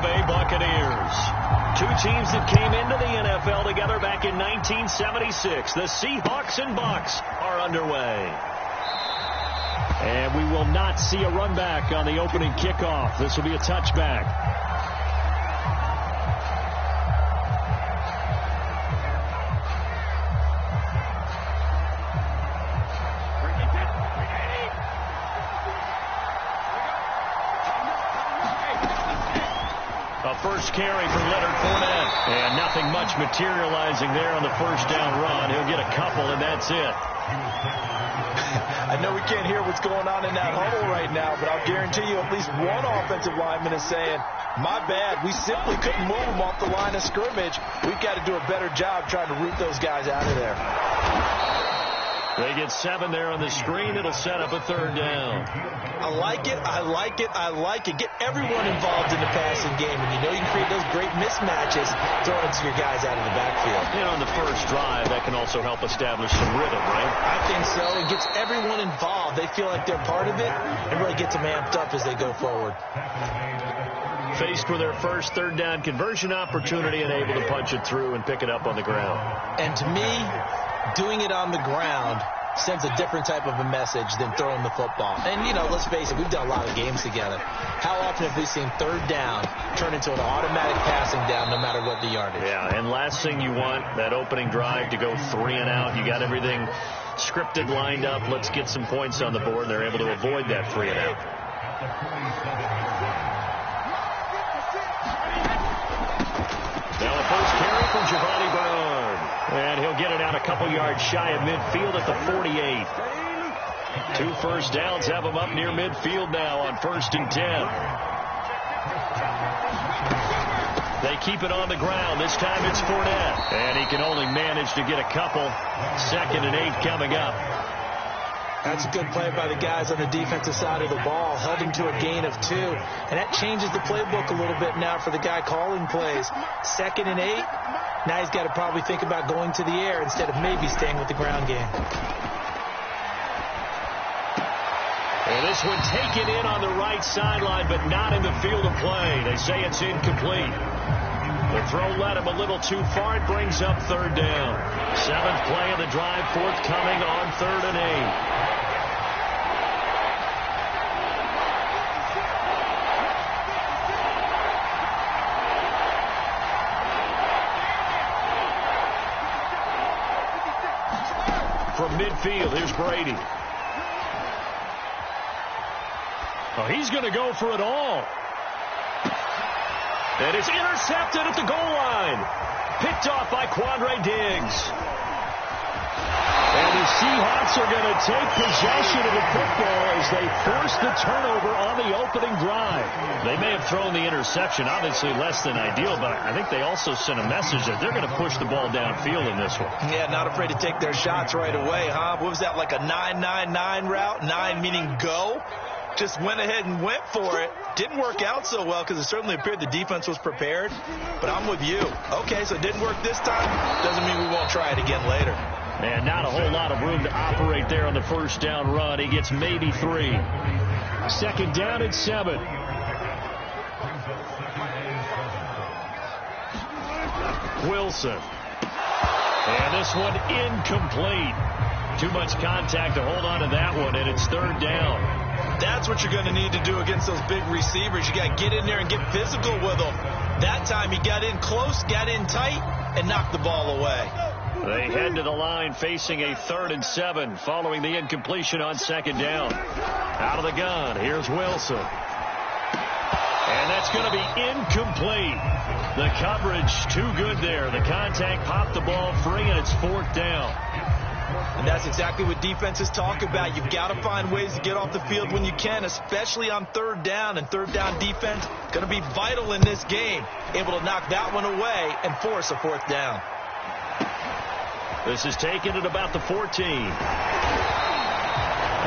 Bay Buccaneers. Two teams that came into the NFL together back in 1976. The Seahawks and Bucs are underway. And we will not see a run back on the opening kickoff. This will be a touchback. First carry for Leonard Fournette. And nothing much materializing there on the first down run. He'll get a couple, and that's it. I know we can't hear what's going on in that huddle right now, but I'll guarantee you at least one offensive lineman is saying, my bad, we simply couldn't move them off the line of scrimmage. We've got to do a better job trying to root those guys out of there. They get 7 there on the screen. It'll set up a third down. I like it. I like it. I like it. Get everyone involved in the passing game. And you know you can create those great mismatches throwing it to your guys out of the backfield. And on the first drive, that can also help establish some rhythm, right? I think so. It gets everyone involved. They feel like they're part of it and really gets them amped up as they go forward. Faced with their first third down conversion opportunity and able to punch it through and pick it up on the ground. And to me, doing it on the ground sends a different type of a message than throwing the football. And, you know, let's face it, we've done a lot of games together. How often have we seen third down turn into an automatic passing down no matter what the yardage? Yeah, and last thing you want, that opening drive to go 3 and out. You got everything scripted, lined up. Let's get some points on the board. They're able to avoid that 3 and out. Now a first carry from Giovanni Bernard. And he'll get it out a couple yards shy of midfield at the 48. 2 first downs have him up near midfield now on 1st and 10. They keep it on the ground. This time it's Fournette. And he can only manage to get a couple. 2nd and 8 coming up. That's a good play by the guys on the defensive side of the ball. Held him to a gain of 2. And that changes the playbook a little bit now for the guy calling plays. 2nd and 8. Now he's got to probably think about going to the air instead of maybe staying with the ground game. And this one taken in on the right sideline, but not in the field of play. They say it's incomplete. The throw led him a little too far. It brings up 3rd down. 7th play of the drive, forthcoming on 3rd and 8. From midfield, here's Brady. Oh, he's going to go for it all. And it's intercepted at the goal line. Picked off by Quandre Diggs. And the Seahawks are going to take possession of the football as they force the turnover on the opening drive. They may have thrown the interception, obviously less than ideal, but I think they also sent a message that they're going to push the ball downfield in this one. Yeah, not afraid to take their shots right away, huh? What was that, like a 9-9-9 route? 9 meaning go? Just went ahead and went for it. Didn't work out so well because it certainly appeared the defense was prepared. But I'm with you. Okay, so it didn't work this time. Doesn't mean we won't try it again later. And not a whole lot of room to operate there on the first down run. He gets maybe 3. 2nd down and 7. Wilson. And this one incomplete. Too much contact to hold on to that one, and it's 3rd down. That's what you're going to need to do against those big receivers. You got to get in there and get physical with them. That time he got in close, got in tight, and knocked the ball away. They head to the line facing a 3rd and 7 following the incompletion on 2nd down. Out of the gun, here's Wilson. And that's going to be incomplete. The coverage too good there. The contact popped the ball free, and it's 4th down. And that's exactly what defenses talk about. You've got to find ways to get off the field when you can, especially on 3rd down. And 3rd down defense going to be vital in this game. Able to knock that one away and force a 4th down. This is taken at about the 14. A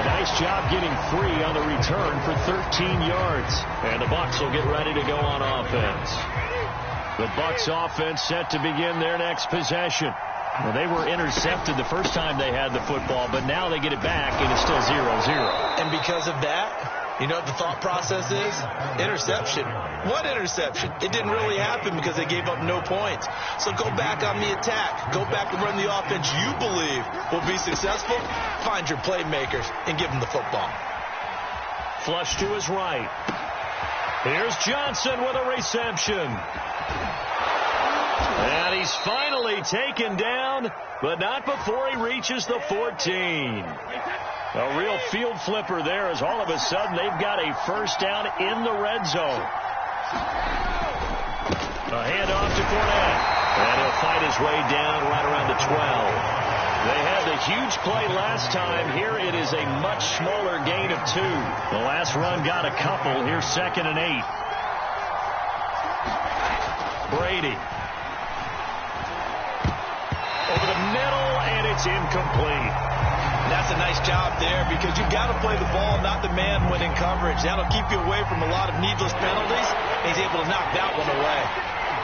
nice job getting free on the return for 13 yards. And the Bucs will get ready to go on offense. The Bucs offense set to begin their next possession. Well, they were intercepted the first time they had the football, but now they get it back, and it's still 0-0. And because of that, You know what the thought process is? Interception. What interception? It didn't really happen because they gave up no points. So go back on the attack. Go back and run the offense you believe will be successful. Find your playmakers and give them the football. Flush to his right. Here's Johnson with a reception. And he's finally taken down, but not before he reaches the 14. A real field flipper there as all of a sudden they've got a first down in the red zone. A handoff to Fournette. And he'll fight his way down right around the 12. They had the huge play last time. Here it is a much smaller gain of 2. The last run got a couple. Here's 2nd and 8. Brady. Over the middle, and it's incomplete. That's a nice job there because you've got to play the ball, not the man when in coverage. That'll keep you away from a lot of needless penalties. He's able to knock that one away.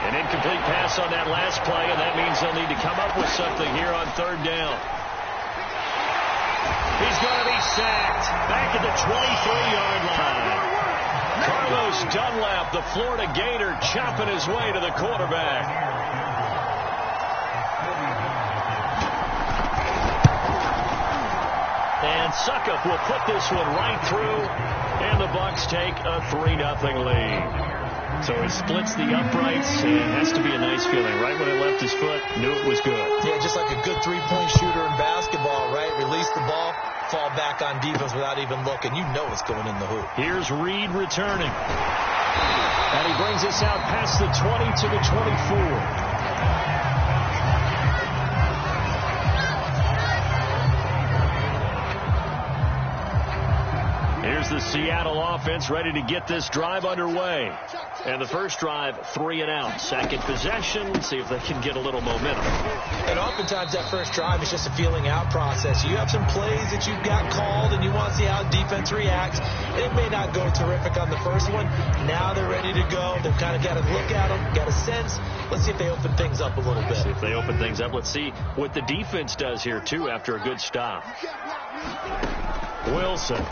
An incomplete pass on that last play, and that means they'll need to come up with something here on 3rd down. He's going to be sacked back at the 23-yard line. Carlos Dunlap, the Florida Gator, chopping his way to the quarterback. And Suckup will put this one right through, and the Bucs take a 3-0 lead. So he splits the uprights, and it has to be a nice feeling. Right when it left his foot, knew it was good. Yeah, just like a good three-point shooter in basketball, right? Release the ball, fall back on defense without even looking. You know it's going in the hoop. Here's Reed returning. And he brings us out past the 20 to the 24. Here's the Seattle offense ready to get this drive underway. And the first drive, 3 and out. Second possession, let's see if they can get a little momentum. And oftentimes that first drive is just a feeling out process. You have some plays that you've got called and you want to see how defense reacts. It may not go terrific on the first one. Now they're ready to go. They've kind of got to look at them, got a sense. Let's see if they open things up a little bit. See if they open things up. Let's see what the defense does here, too, after a good stop. Wilson.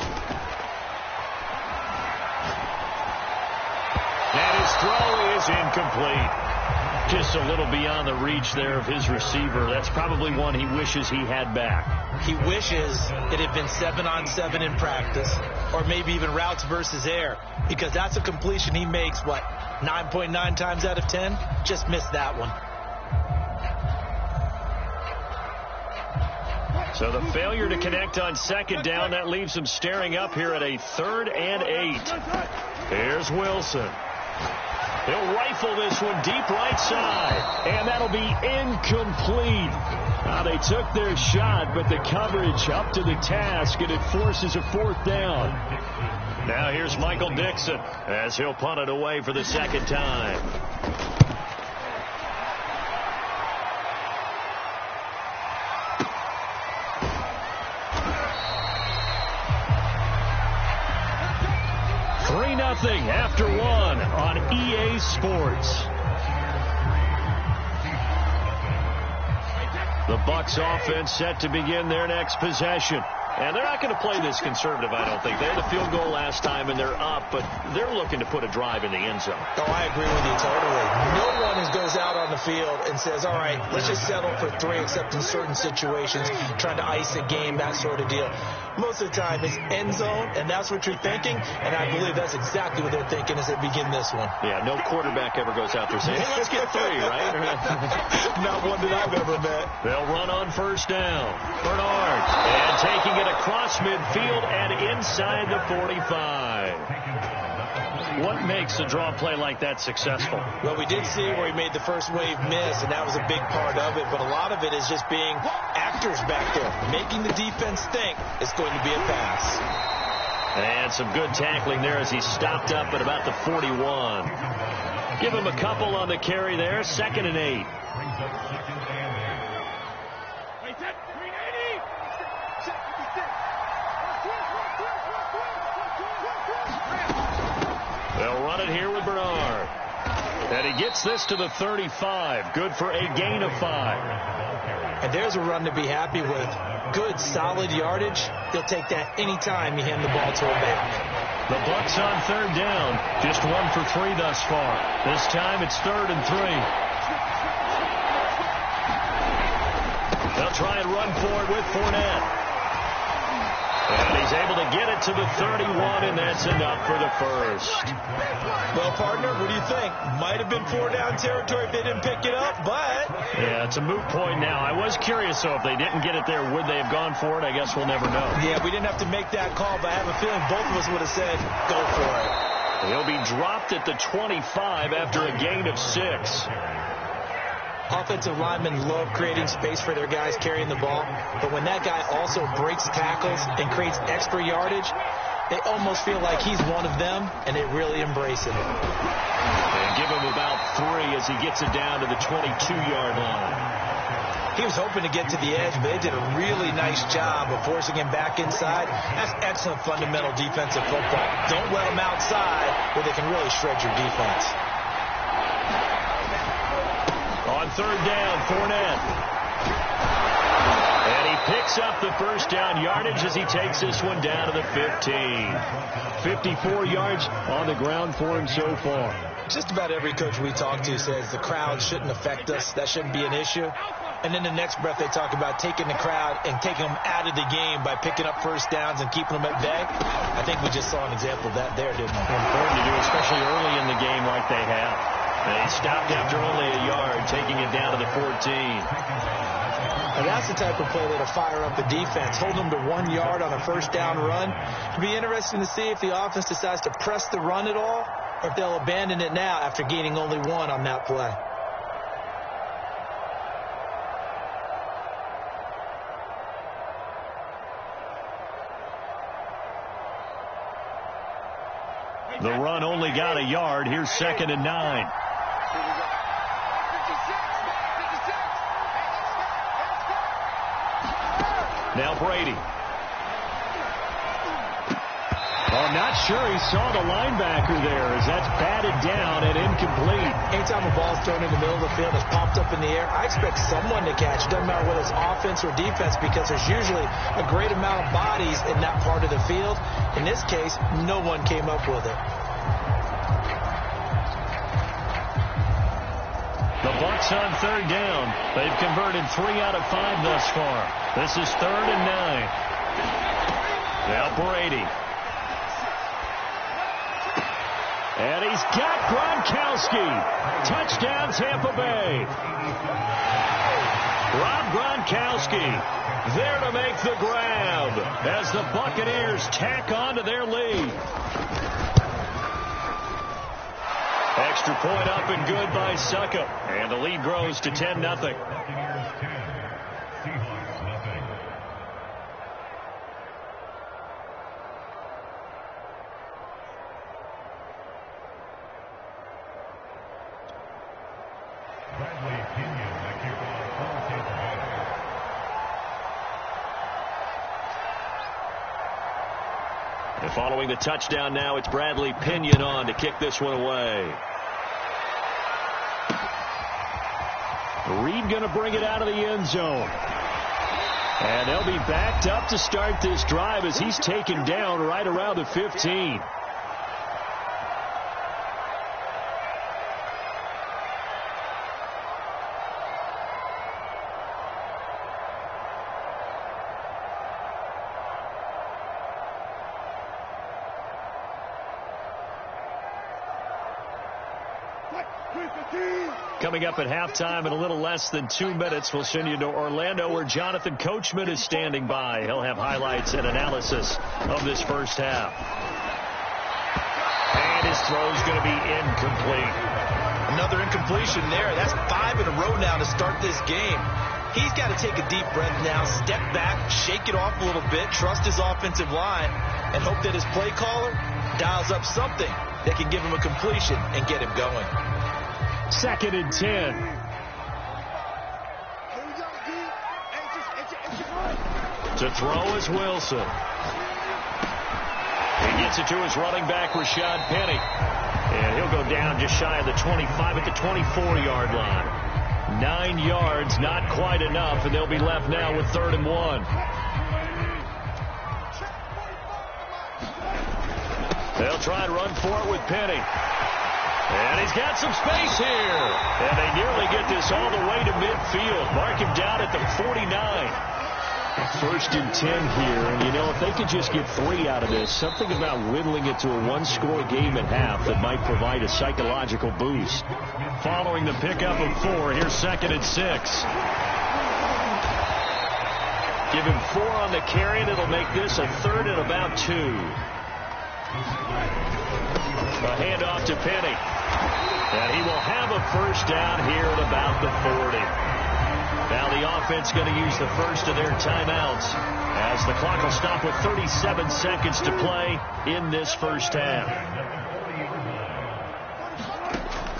And his throw is incomplete. Just a little beyond the reach there of his receiver. That's probably one he wishes he had back. He wishes it had been 7-on-7 in practice, or maybe even routes versus air, because that's a completion he makes, 9.9 times out of 10? Just missed that one. So the failure to connect on 2nd down, that leaves him staring up here at a 3rd and 8. Here's Wilson. He'll rifle this one deep right side, and that'll be incomplete. They took their shot, but the coverage up to the task, and it forces a 4th down. Now here's Michael Dixon as he'll punt it away for the 2nd time. Nothing after 1 on EA Sports. The Bucs offense set to begin their next possession. And they're not going to play this conservative, I don't think. They had a field goal last time, and they're up, but they're looking to put a drive in the end zone. Oh, I agree with you totally. No one goes out on the field and says, all right, let's just settle for 3, except in certain situations, trying to ice a game, that sort of deal. Most of the time, it's end zone, and that's what you're thinking, and I believe that's exactly what they're thinking as they begin this one. Yeah, no quarterback ever goes out there saying, hey, let's get 3, right? Not one that I've ever met. They'll run on 1st down. Bernard, and taking it across midfield and inside the 45. What makes a draw play like that successful? Well, we did see where he made the first wave miss, and that was a big part of it. But a lot of it is just being actors back there, making the defense think it's going to be a pass. And some good tackling there as he stopped up at about the 41. Give him a couple on the carry there. 2nd and 8. They'll run it here with Bernard. And he gets this to the 35. Good for a gain of 5. And there's a run to be happy with. Good, solid yardage. He'll take that anytime you hand the ball to a back. The Bucs on third down. Just 1 for 3 thus far. This time it's 3rd and 3. They'll try and run for it with Fournette. And he's able to get it to the 31, and that's enough for the first. Well, partner, what do you think? Might have been 4-down territory if they didn't pick it up, but... Yeah, it's a moot point now. I was curious, though, if they didn't get it there, would they have gone for it? I guess we'll never know. Yeah, we didn't have to make that call, but I have a feeling both of us would have said, go for it. He'll be dropped at the 25 after a gain of 6. Offensive linemen love creating space for their guys carrying the ball, but when that guy also breaks tackles and creates extra yardage, they almost feel like he's one of them, and they really embrace it. And give him about 3 as he gets it down to the 22-yard line. He was hoping to get to the edge, but they did a really nice job of forcing him back inside. That's excellent fundamental defensive football. Don't let him outside where they can really shred your defense. On third down, Fournette. And he picks up the first down yardage as he takes this one down to the 15. 54 yards on the ground for him so far. Just about every coach we talk to says the crowd shouldn't affect us. That shouldn't be an issue. And then the next breath they talk about taking the crowd and taking them out of the game by picking up first downs and keeping them at bay. I think we just saw an example of that there, didn't we? Important to do, especially early in the game like they have. They stopped after only a yard, taking it down to the 14. And that's the type of play that'll fire up the defense. Hold them to 1 yard on a first down run. It'll be interesting to see if the offense decides to press the run at all, or if they'll abandon it now after gaining only 1 on that play. The run only got a yard. Here's 2nd and 9. Now Brady. Oh, not sure he saw the linebacker there as that's batted down and incomplete. Anytime a ball's thrown in the middle of the field, it's popped up in the air, I expect someone to catch. Doesn't matter whether it's offense or defense, because there's usually a great amount of bodies in that part of the field. In this case, no one came up with it. The Bucs on third down. They've converted 3 out of 5 thus far. This is 3rd and 9. Now Brady. And he's got Gronkowski. Touchdown, Tampa Bay. Rob Gronkowski there to make the grab as the Buccaneers tack on to their lead. Extra point up and good by Suckup. And the lead grows to 10-0. And following the touchdown now, it's Bradley Pinion on to kick this one away. Reed going to bring it out of the end zone. And they'll be backed up to start this drive as he's taken down right around the 15. Coming up at halftime in a little less than 2 minutes, we'll send you to Orlando where Jonathan Coachman is standing by. He'll have highlights and analysis of this first half. And his throw's going to be incomplete. Another incompletion there. That's 5 in a row now to start this game. He's got to take a deep breath now, step back, shake it off a little bit, trust his offensive line, and hope that his play caller dials up something that can give him a completion and get him going. 2nd and 10. To throw is Wilson. He gets it to his running back, Rashad Penny. And he'll go down just shy of the 25 at the 24-yard line. 9 yards, not quite enough, and they'll be left now with 3rd and 1. They'll try and run for it with Penny. And he's got some space here. And they nearly get this all the way to midfield. Mark him down at the 49. 1st and 10 here. And, you know, if they could just get 3 out of this, something about whittling it to a 1-score game at half that might provide a psychological boost. Following the pickup of 4, here's 2nd and 6. Give him 4 on the carry, and it'll make this a 3rd and about 2. A handoff to Penny. And he will have a 1st down here at about the 40. Now the offense going to use the first of their timeouts as the clock will stop with 37 seconds to play in this first half.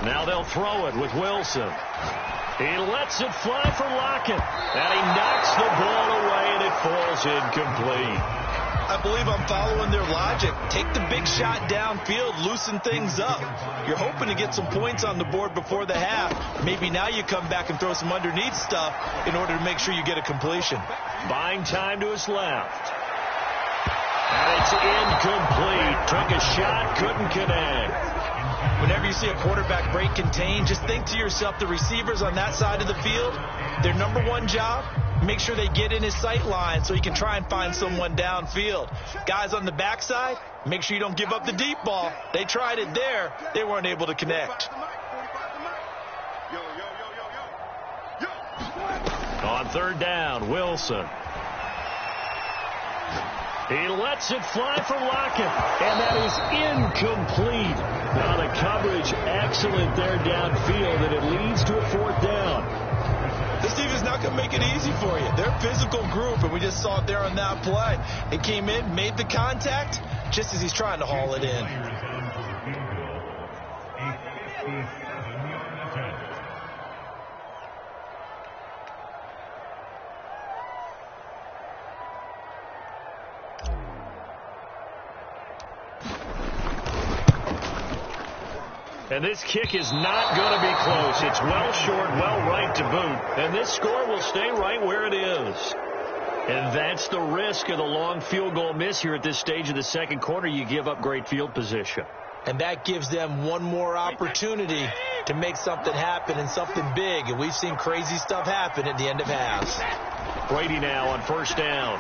Now they'll throw it with Wilson. He lets it fly for Lockett. And he knocks the ball away, and it falls incomplete. I believe I'm following their logic. Take the big shot downfield, loosen things up. You're hoping to get some points on the board before the half. Maybe now you come back and throw some underneath stuff in order to make sure you get a completion. Buying time to his left. And it's incomplete. Took a shot, couldn't connect. Whenever you see a quarterback break contain, just think to yourself, the receivers on that side of the field, their number one job, make sure they get in his sight line so he can try and find someone downfield. Guys on the backside, make sure you don't give up the deep ball. They tried it there. They weren't able to connect. On 3rd down, Wilson. He lets it fly for Lockett, and that is incomplete. Now the coverage excellent there downfield, and it leads to a 4th down. This defense is not going to make it easy for you. They're a physical group, and we just saw it there on that play. He came in, made the contact, just as he's trying to haul it in. And this kick is not going to be close. It's well short, well right to boot. And this score will stay right where it is. And that's the risk of the long field goal miss here at this stage of the second quarter. You give up great field position. And that gives them one more opportunity to make something happen and something big. And we've seen crazy stuff happen at the end of halves. Brady now on 1st down.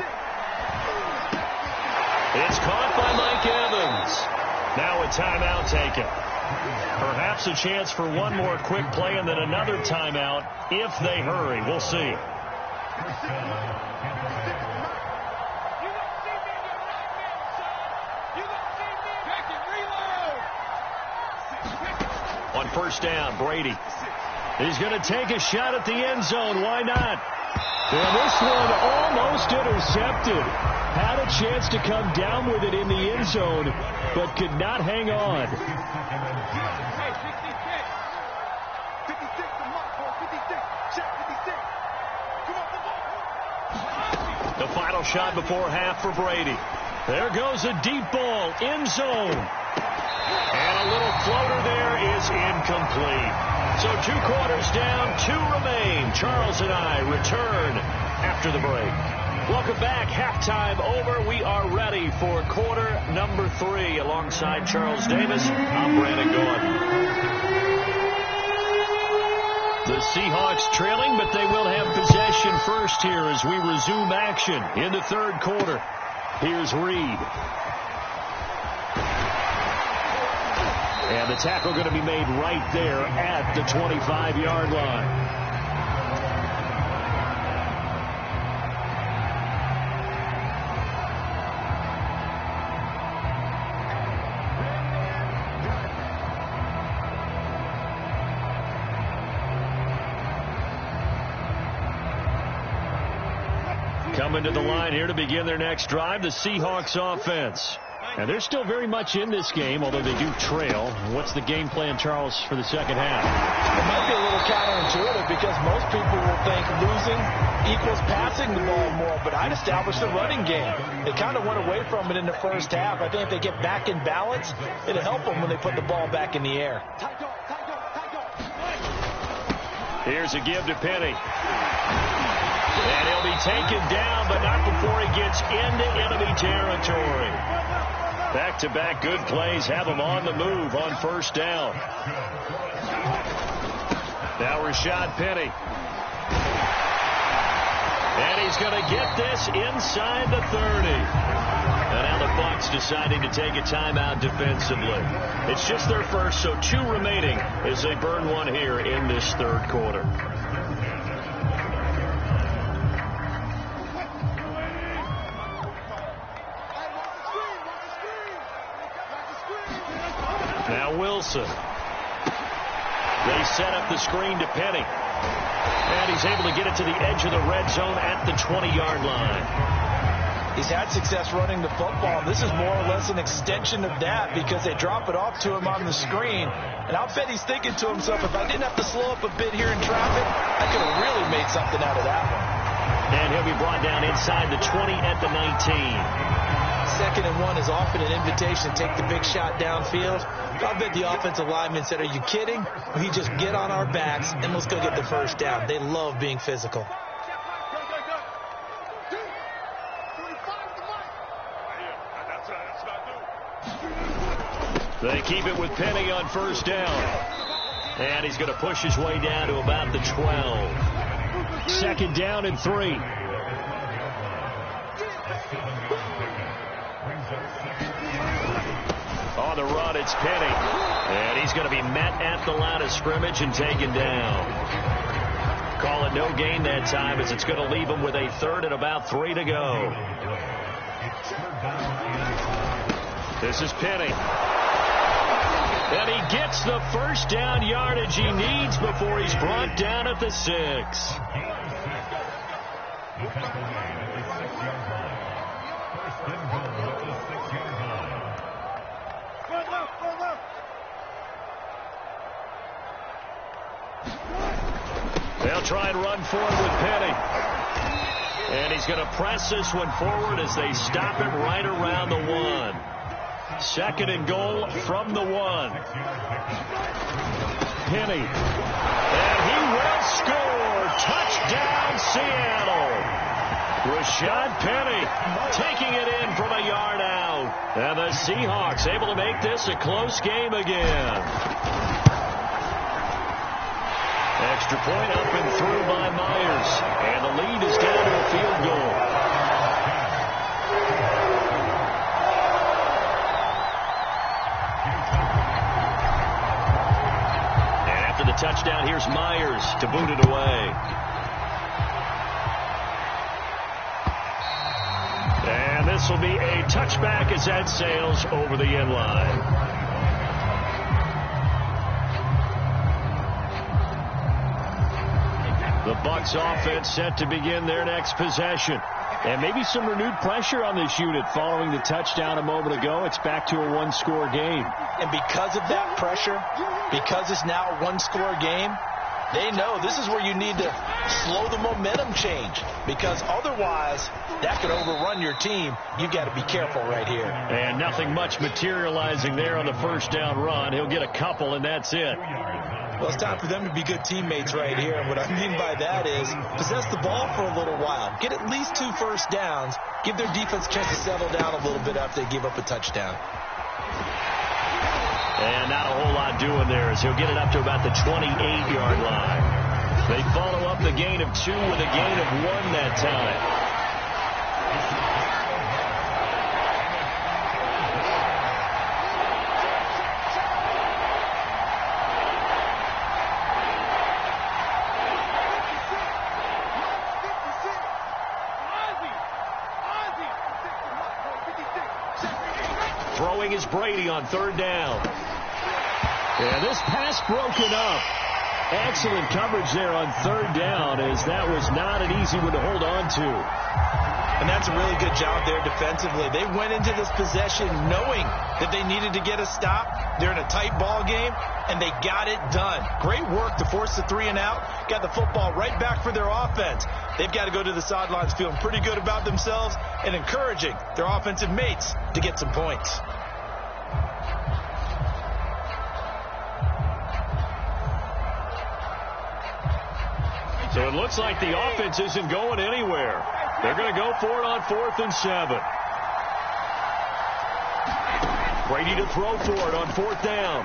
It's caught by Mike Evans. Now a timeout taken. Perhaps a chance for one more quick play and then another timeout if they hurry. We'll see. On 1st down, Brady. He's going to take a shot at the end zone. Why not? And this one almost intercepted. Had a chance to come down with it in the end zone, but could not hang on. The final shot before half for Brady. There goes a deep ball, end zone. And a little floater there is incomplete. So 2 quarters down, 2 remain. Charles and I return after the break. Welcome back. Halftime over. We are ready for quarter number 3. Alongside Charles Davis, I'm Brandon Gordon. The Seahawks trailing, but they will have possession first here as we resume action in the 3rd quarter. Here's Reed. And the tackle going to be made right there at the 25-yard line. Coming to the line here to begin their next drive, the Seahawks offense. And they're still very much in this game, although they do trail. What's the game plan, Charles, for the second half? It might be a little counterintuitive because most people will think losing equals passing the ball more, but I'd establish the running game. They kind of went away from it in the first half. I think if they get back in balance, it'll help them when they put the ball back in the air. Here's a give to Penny. And he'll be taken down, but not before he gets into enemy territory. Back-to-back good plays have him on the move on first down. Now Rashad Penny. And he's going to get this inside the 30. And now the Bucs deciding to take a timeout defensively. It's just their first, so 2 remaining as they burn one here in this third quarter. Now Wilson. They set up the screen to Penny. And he's able to get it to the edge of the red zone at the 20-yard line. He's had success running the football. This is more or less an extension of that because they drop it off to him on the screen. And I'll bet he's thinking to himself, if I didn't have to slow up a bit here in traffic, I could have really made something out of that one. And he'll be brought down inside the 20 at the 19. 2nd and 1 is often an invitation to take the big shot downfield. I bet the offensive lineman said, are you kidding? We just get on our backs and let's go get the first down. They love being physical. They keep it with Penny on first down. And he's going to push his way down to about the 12. 2nd down and 3. On the run, it's Penny. And he's going to be met at the line of scrimmage and taken down. Call it no gain that time as it's going to leave him with a 3rd and about 3 to go. This is Penny. And he gets the first down yardage he needs before he's brought down at the 6. They'll try and run forward with Penny. And he's going to press this one forward as they stop it right around the 1. 2nd and goal from the 1. Penny. And he will score. Touchdown, Seattle. Rashad Penny taking it in from a yard out. And the Seahawks able to make this a close game again. Extra point up and through by Myers. And the lead is down to a field goal. And after the touchdown, here's Myers to boot it away. And this will be a touchback as that sails over the end line. The Bucs offense set to begin their next possession. And maybe some renewed pressure on this unit following the touchdown a moment ago. It's back to a 1-score game. And because of that pressure, because it's now a 1-score game, they know this is where you need to slow the momentum change. Because otherwise, that could overrun your team. You've got to be careful right here. And nothing much materializing there on the first down run. He'll get a couple, and that's it. Well, it's time for them to be good teammates right here. And what I mean by that is possess the ball for a little while. Get at least 2 first downs. Give their defense a chance to settle down a little bit after they give up a touchdown. And not a whole lot doing there as he'll get it up to about the 28-yard line. They follow up the gain of 2 with a gain of 1 that time. Throwing is Brady on 3rd down. And this pass broken up. Excellent coverage there on 3rd down as that was not an easy one to hold on to. And that's a really good job there defensively. They went into this possession knowing that they needed to get a stop. They're in a tight ball game, and they got it done. Great work to force the 3 and out. Got the football right back for their offense. They've got to go to the sidelines feeling pretty good about themselves and encouraging their offensive mates to get some points. So it looks like the offense isn't going anywhere. They're going to go for it on 4th and 7. Brady to throw for it on 4th down.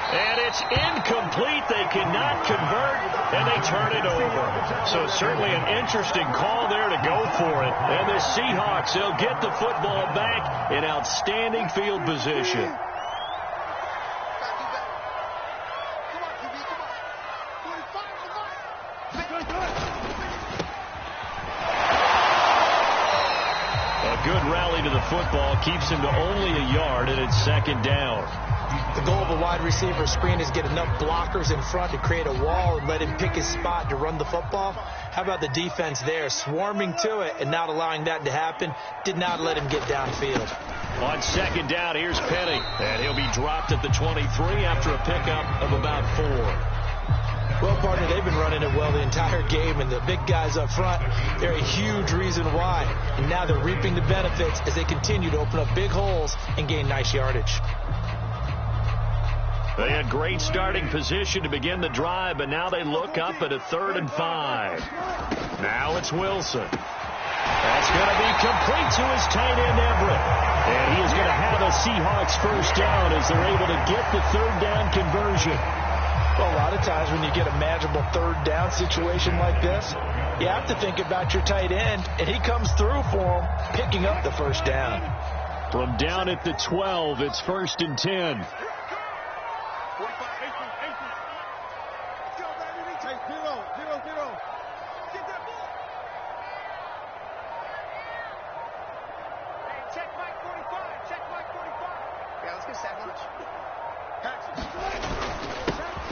And it's incomplete. They cannot convert, and they turn it over. So certainly an interesting call there to go for it. And the Seahawks, they'll get the football back in outstanding field position. A good rally to the football keeps him to only a yard, and it's 2nd down. The goal of a wide receiver screen is get enough blockers in front to create a wall and let him pick his spot to run the football. How about the defense there, swarming to it and not allowing that to happen? Did not let him get downfield. On 2nd down, here's Penny, and he'll be dropped at the 23 after a pickup of about 4. Well, partner, they've been running it well the entire game, and the big guys up front, they're a huge reason why. And now they're reaping the benefits as they continue to open up big holes and gain nice yardage. They had great starting position to begin the drive, but now they look up at a 3rd and 5. Now it's Wilson. That's going to be complete to his tight end, Everett. And he is going to have a Seahawks 1st down as they're able to get the 3rd down conversion. Well, a lot of times when you get a manageable 3rd down situation like this, you have to think about your tight end, and he comes through for him, picking up the 1st down. From down at the 12, it's 1st and 10.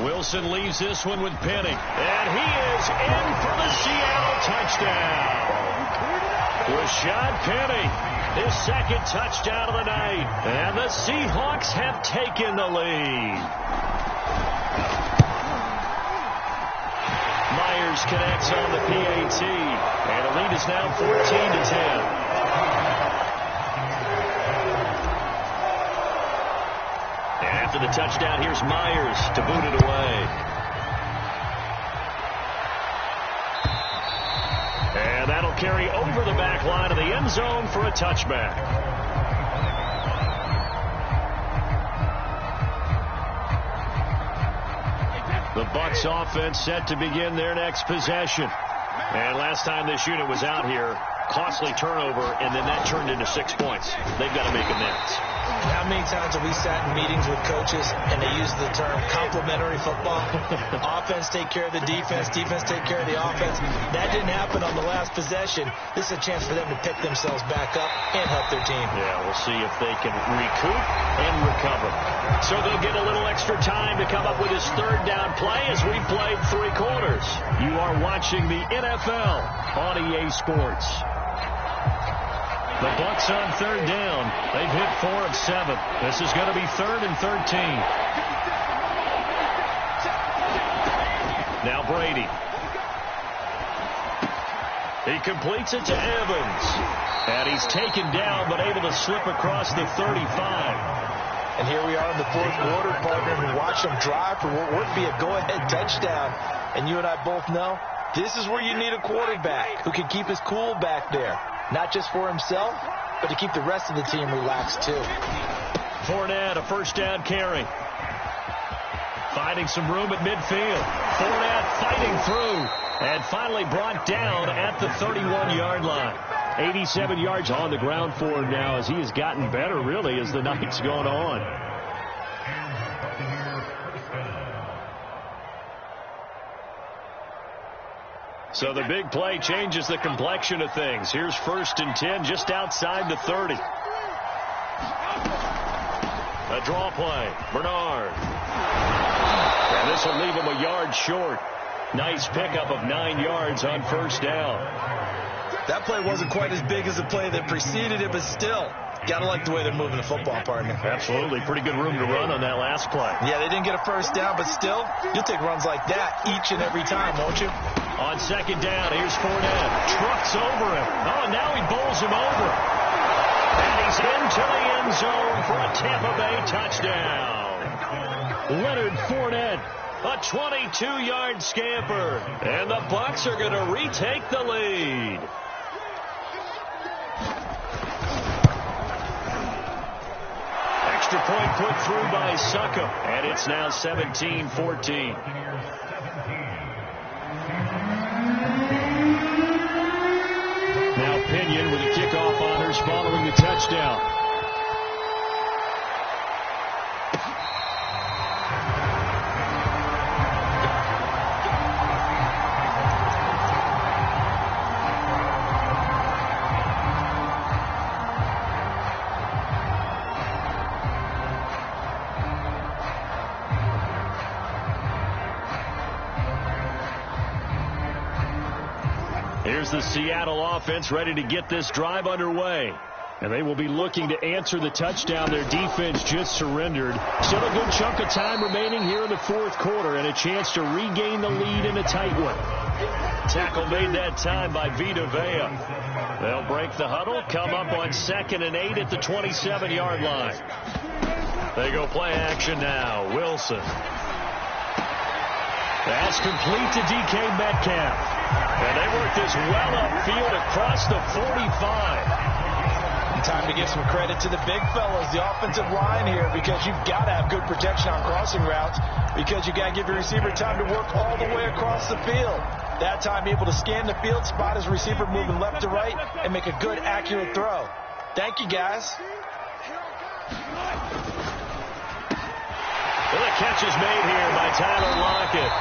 Wilson leaves this one with Penny, and he is in for the Seattle touchdown. Rashad Penny, his 2nd touchdown of the night, and the Seahawks have taken the lead. Myers connects on the PAT, and the lead is now 14-10. After the touchdown, here's Myers to boot it away. And that'll carry over the back line of the end zone for a touchback. The Bucs offense set to begin their next possession. And last time this unit was out here, costly turnover, and then that turned into 6 points. They've got to make amends. How many times have we sat in meetings with coaches and they use the term complementary football? Offense take care of the defense, defense take care of the offense. That didn't happen on the last possession. This is a chance for them to pick themselves back up and help their team. Yeah, we'll see if they can recoup and recover. So they'll get a little extra time to come up with his 3rd down play as we played 3 quarters. You are watching the NFL on EA Sports. The Bucs on 3rd down. They've hit 4 of 7. This is going to be 3rd and 13. Now Brady. He completes it to Evans. And he's taken down but able to slip across the 35. And here we are in the 4th quarter, partner, and watch them drive for what would be a go-ahead touchdown. And you and I both know this is where you need a quarterback who can keep his cool back there. Not just for himself, but to keep the rest of the team relaxed, too. Fournette, a 1st down carry. Finding some room at midfield. Fournette fighting through and finally brought down at the 31-yard line. 87 yards on the ground for him now as he has gotten better, really, as the night's gone on. So the big play changes the complexion of things. Here's 1st and 10 just outside the 30. A draw play. Bernard. And this will leave him a yard short. Nice pickup of 9 yards on 1st down. That play wasn't quite as big as the play that preceded it, but still, gotta like the way they're moving the football, partner. Absolutely. Pretty good room to run on that last play. Yeah, they didn't get a 1st down, but still, you'll take runs like that each and every time, won't you? On 2nd down, here's Fournette. Trucks over him. Oh, now he bowls him over. And he's into the end zone for a Tampa Bay touchdown. Leonard Fournette, a 22-yard scamper. And the Bucs are going to retake the lead. extra point put through by Suckup, and it's now 17-14. Now Pinion with the kickoff honors following the touchdown. Here's the Seattle offense ready to get this drive underway. And they will be looking to answer the touchdown their defense just surrendered. Still a good chunk of time remaining here in the fourth quarter and a chance to regain the lead in a tight one. Tackle made that time by Vita Vea. They'll break the huddle, come up on 2nd and 8 at the 27-yard line. They go play action now. Wilson. That's complete to DK Metcalf. And they work this well upfield across the 45. Time to give some credit to the big fellas, the offensive line here, because you've got to have good protection on crossing routes, because you've got to give your receiver time to work all the way across the field. That time able to scan the field, spot his receiver moving left to right, and make a good, accurate throw. Thank you, guys. Well, the catch is made here by Tyler Lockett.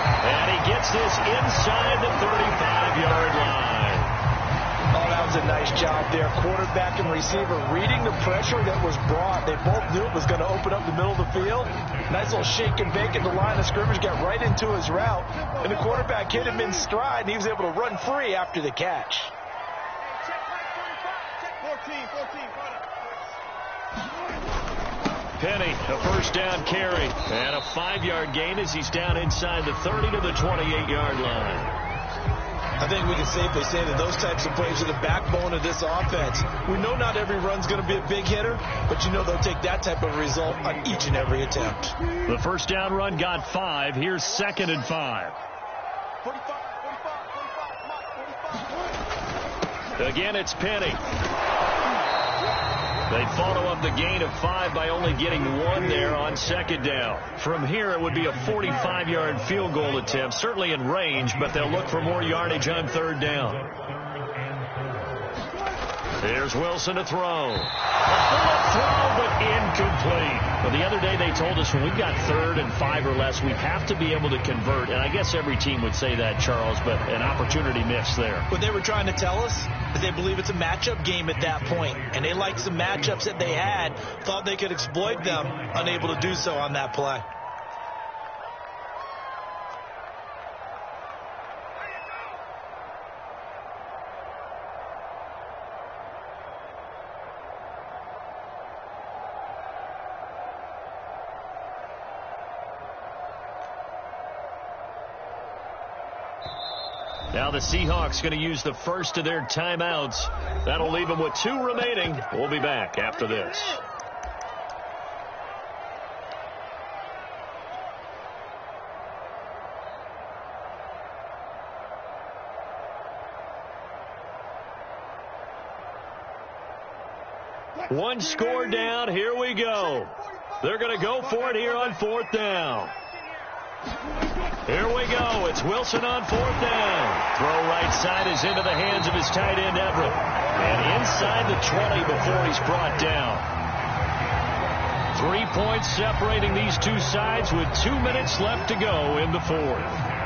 And he gets this inside the 35-yard line. Oh, that was a nice job there. Quarterback and receiver reading the pressure that was brought. They both knew it was going to open up the middle of the field. Nice little shake and bake at the line of scrimmage, got right into his route. And the quarterback hit him in stride, and he was able to run free after the catch. Penny, a first down carry, and a 5-yard gain as he's down inside the 30 to the 28-yard line. I think we can safely say that those types of plays are the backbone of this offense. We know not every run's going to be a big hitter, but you know they'll take that type of result on each and every attempt. The first down run got 5. Here's 2nd and 5. Again, it's Penny. They follow up the gain of 5 by only getting 1 there on 2nd down. From here, it would be a 45-yard field goal attempt, certainly in range, but they'll look for more yardage on 3rd down. Here's Wilson to throw. A throw, but incomplete. Well, the other day they told us when we've got 3rd and 5 or less, we have to be able to convert. And I guess every team would say that, Charles, but an opportunity missed there. What they were trying to tell us is they believe it's a matchup game at that point. And they liked some matchups that they had, thought they could exploit them, unable to do so on that play. Now the Seahawks going to use the first of their timeouts. That'll leave them with 2 remaining. We'll be back after this. One score down. Here we go. They're going to go for it here on 4th down. Here we go. It's Wilson on 4th down. Throw right side is into the hands of his tight end, Everett. And inside the 20 before he's brought down. 3 points separating these two sides with 2 minutes left to go in the 4th.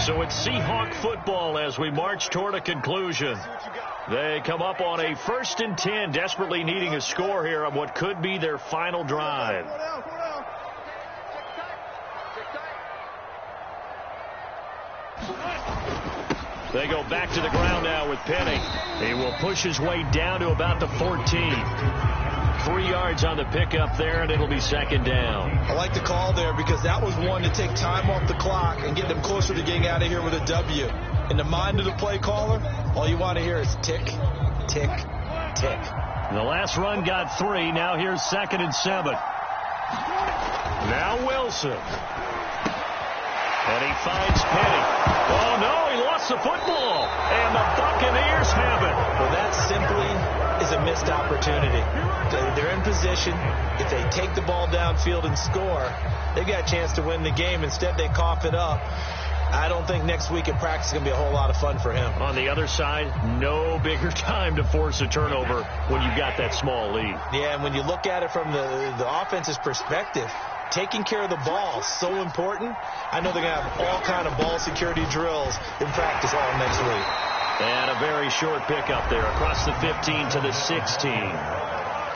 So it's Seahawk football as we march toward a conclusion. They come up on a 1st and 10, desperately needing a score here on what could be their final drive. They go back to the ground now with Penny. He will push his way down to about the 14. 3 yards on the pickup there, and it'll be 2nd down. I like the call there because that was one to take time off the clock and get them closer to getting out of here with a W. In the mind of the play caller, all you want to hear is tick, tick, tick. The last run got 3. Now here's 2nd and 7. Now Wilson. And he finds Penny. Oh, no, he lost the football. And the Buccaneers have it. Well, that simply is a missed opportunity. They're in position. If they take the ball downfield and score, they've got a chance to win the game. Instead, they cough it up. I don't think next week at practice is going to be a whole lot of fun for him. On the other side, no bigger time to force a turnover when you've got that small lead. Yeah, and when you look at it from the offense's perspective, taking care of the ball, so important. I know they're going to have all kind of ball security drills in practice all next week. And a very short pickup there across the 15 to the 16.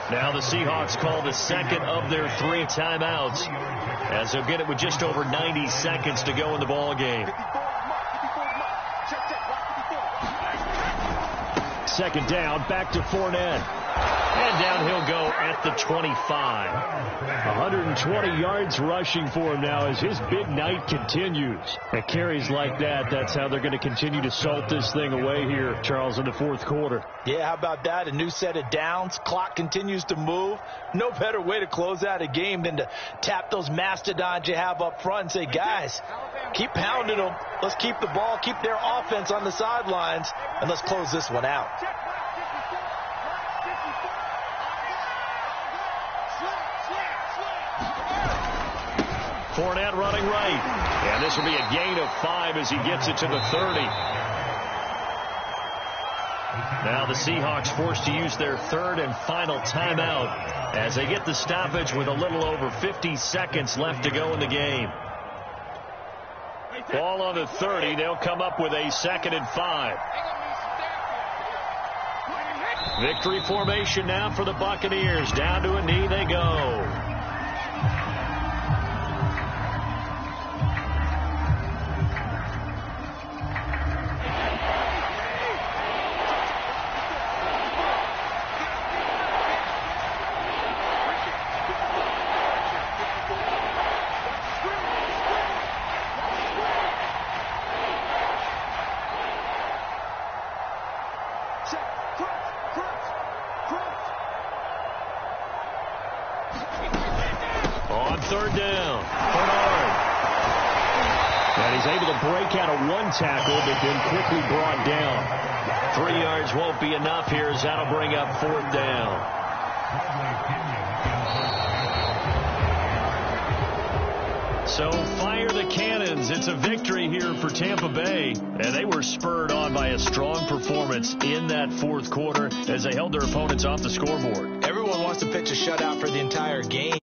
Now the Seahawks call the second of their 3 timeouts as they'll get it with just over 90 seconds to go in the ball game. Second down, back to Fournette. And down he'll go at the 25. 120 yards rushing for him now as his big night continues. At carries like that, that's how they're going to continue to salt this thing away here, Charles, in the 4th quarter. Yeah, how about that? A new set of downs. Clock continues to move. No better way to close out a game than to tap those mastodons you have up front and say, guys, keep pounding them. Let's keep the ball, keep their offense on the sidelines, and let's close this one out. Fournette running right. And this will be a gain of 5 as he gets it to the 30. Now the Seahawks forced to use their 3rd and final timeout as they get the stoppage with a little over 50 seconds left to go in the game. Ball on the 30. They'll come up with a 2nd and 5. Victory formation now for the Buccaneers. Down to a knee they go. On 3rd down, Bernard. And he's able to break out of 1 tackle, but then quickly brought down. 3 yards won't be enough here as that'll bring up 4th down. So fire the cannons. It's a victory here for Tampa Bay. And they were spurred on by a strong performance in that 4th quarter as they held their opponents off the scoreboard. Everyone wants to pitch a shutout for the entire game.